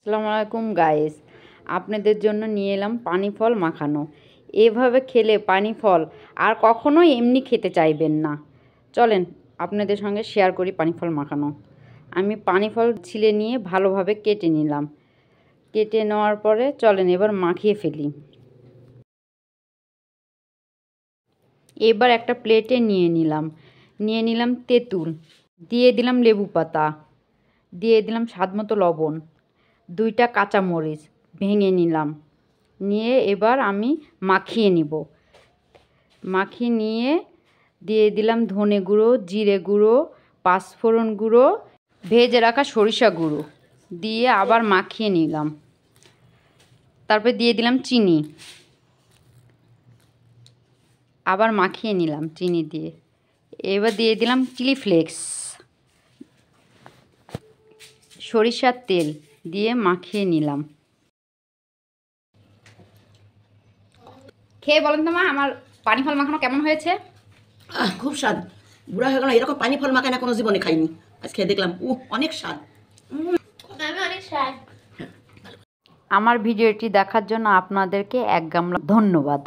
আসসালামু আলাইকুম গাইস, আপনাদের জন্য নিয়ে এলাম পানি ফল মাখানো। এভাবে খেলে পানি ফল আর কখনোই এমনি খেতে চাইবেন না। চলেন আপনাদের সঙ্গে শেয়ার করি পানি ফল মাখানো। আমি পানি ফল ছিলে নিয়ে ভালোভাবে কেটে নিলাম। কেটে নেওয়ার পরে চলেন এবার মাখিয়ে ফেলি। এবার একটা প্লেটে নিয়ে নিলাম তেঁতুল, দিয়ে দিলাম লেবু পাতা, দিয়ে দিলাম স্বাদমতো লবণ, 2টা কাঁচামরিচ ভেঙে নিলাম। নিয়ে এবার আমি মাখিয়ে নিব। মাখিয়ে নিয়ে দিয়ে দিলাম ধনে গুঁড়ো, জিরে গুঁড়ো, পাঁচফোড়ন গুঁড়ো, ভেজে রাখা সরিষা গুঁড়ো দিয়ে আবার মাখিয়ে নিলাম। তারপর দিয়ে দিলাম চিনি, আবার মাখিয়ে নিলাম চিনি দিয়ে। এবার দিয়ে দিলাম চিলি ফ্লেক্স, সরিষার তেল দিয়ে মাখিয়ে নিলাম। খেয়ে বলেন তো মা, আমার পানি ফল মাখানো কেমন হয়েছে? খুব স্বাদ। বুড়া হয়ে গেল, এরকম পানি ফল মাখানা কোনো জীবনে খাইনি, আজ খেয়ে দেখলাম অনেক স্বাদ। অনেক স্বাদ। আমার ভিডিওটি দেখার জন্য আপনাদেরকে এক গামলা ধন্যবাদ।